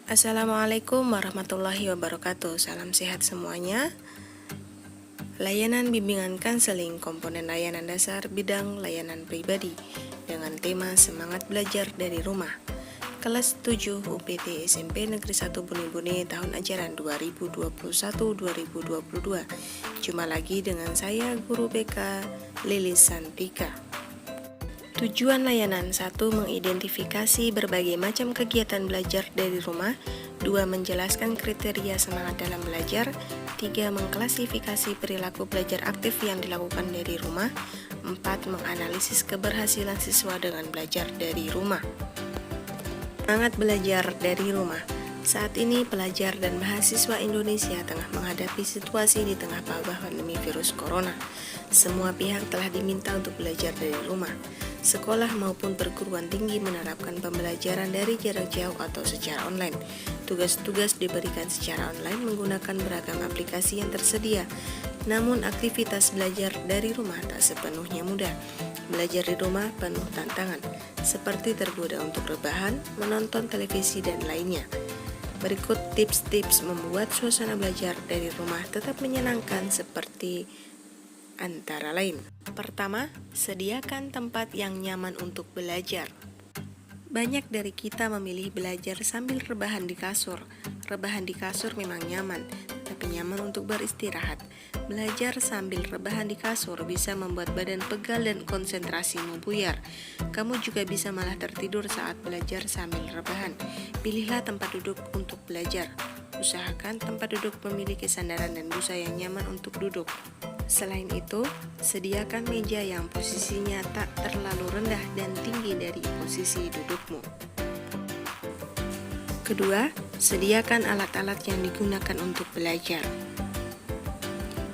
Assalamualaikum warahmatullahi wabarakatuh. Salam sehat semuanya. Layanan bimbingan konseling komponen layanan dasar bidang layanan pribadi dengan tema semangat belajar dari rumah. Kelas 7 UPT SMP Negeri 1 Buni-Buni tahun ajaran 2021-2022. Jumpa lagi dengan saya Guru BK Lilis Santika. Tujuan layanan 1. Mengidentifikasi berbagai macam kegiatan belajar dari rumah. 2. Menjelaskan kriteria semangat dalam belajar. 3. Mengklasifikasi perilaku belajar aktif yang dilakukan dari rumah. 4. Menganalisis keberhasilan siswa dengan belajar dari rumah. Semangat belajar dari rumah. Saat ini pelajar dan mahasiswa Indonesia tengah menghadapi situasi di tengah wabah pandemi virus corona. Semua pihak telah diminta untuk belajar dari rumah. Sekolah maupun perguruan tinggi menerapkan pembelajaran dari jarak jauh atau secara online. Tugas-tugas diberikan secara online menggunakan beragam aplikasi yang tersedia. Namun aktivitas belajar dari rumah tak sepenuhnya mudah. Belajar di rumah penuh tantangan, seperti tergoda untuk rebahan, menonton televisi, dan lainnya. Berikut tips-tips membuat suasana belajar dari rumah tetap menyenangkan seperti antara lain. Pertama, sediakan tempat yang nyaman untuk belajar. Banyak dari kita memilih belajar sambil rebahan di kasur. Rebahan di kasur memang nyaman, tapi nyaman untuk beristirahat. Belajar sambil rebahan di kasur bisa membuat badan pegal dan konsentrasimu buyar. Kamu juga bisa malah tertidur saat belajar sambil rebahan. Pilihlah tempat duduk untuk belajar. Usahakan tempat duduk memiliki sandaran dan busa yang nyaman untuk duduk. Selain itu, sediakan meja yang posisinya tak terlalu rendah dan tinggi dari posisi dudukmu. Kedua, sediakan alat-alat yang digunakan untuk belajar.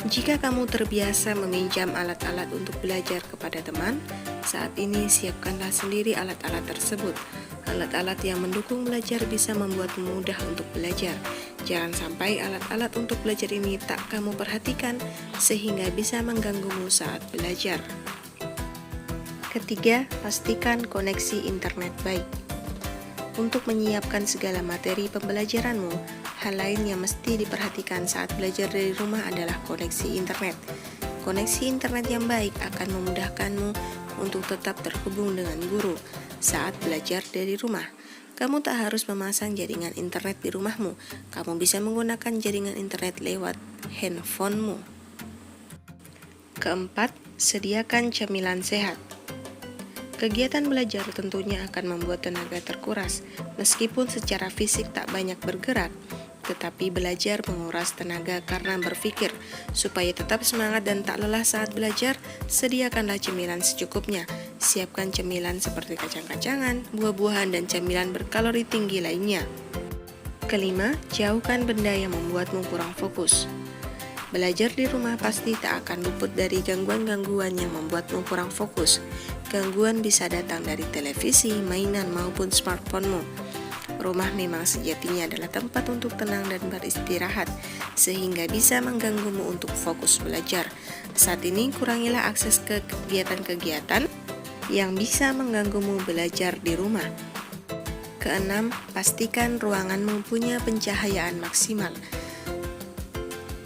Jika kamu terbiasa meminjam alat-alat untuk belajar kepada teman, saat ini siapkanlah sendiri alat-alat tersebut. Alat-alat yang mendukung belajar bisa membuatmu mudah untuk belajar. Jangan sampai alat-alat untuk belajar ini tak kamu perhatikan sehingga bisa mengganggumu saat belajar. Ketiga, pastikan koneksi internet baik. Untuk menyiapkan segala materi pembelajaranmu, hal lain yang mesti diperhatikan saat belajar dari rumah adalah koneksi internet. Koneksi internet yang baik akan memudahkanmu untuk tetap terhubung dengan guru saat belajar dari rumah. Kamu tak harus memasang jaringan internet di rumahmu. Kamu bisa menggunakan jaringan internet lewat handphonemu. Keempat, sediakan camilan sehat. Kegiatan belajar tentunya akan membuat tenaga terkuras. Meskipun secara fisik tak banyak bergerak, tetapi belajar menguras tenaga karena berpikir. Supaya tetap semangat dan tak lelah saat belajar, sediakanlah cemilan secukupnya. Siapkan cemilan seperti kacang-kacangan, buah-buahan, dan camilan berkalori tinggi lainnya. Kelima, jauhkan benda yang membuatmu kurang fokus. Belajar di rumah pasti tak akan luput dari gangguan-gangguan yang membuatmu kurang fokus. Gangguan bisa datang dari televisi, mainan, maupun smartphone-mu. Rumah memang sejatinya adalah tempat untuk tenang dan beristirahat, sehingga bisa mengganggumu untuk fokus belajar. Saat ini kurangilah akses ke kegiatan-kegiatan yang bisa mengganggumu belajar di rumah. Keenam, pastikan ruanganmu punya pencahayaan maksimal.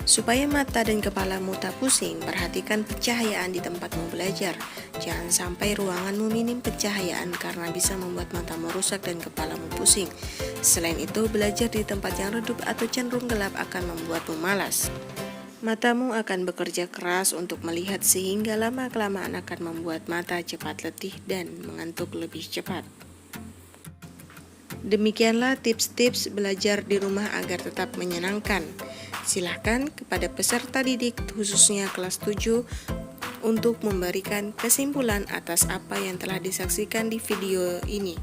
Supaya mata dan kepalamu tak pusing, perhatikan pencahayaan di tempatmu belajar. Jangan sampai ruanganmu minim pencahayaan karena bisa membuat matamu rusak dan kepalamu pusing. Selain itu, belajar di tempat yang redup atau cenderung gelap akan membuatmu malas. Matamu akan bekerja keras untuk melihat sehingga lama-kelamaan akan membuat mata cepat letih dan mengantuk lebih cepat. Demikianlah tips-tips belajar di rumah agar tetap menyenangkan. Silahkan kepada peserta didik khususnya kelas 7 untuk memberikan kesimpulan atas apa yang telah disaksikan di video ini.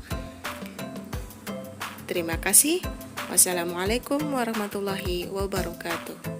Terima kasih. Wassalamualaikum warahmatullahi wabarakatuh.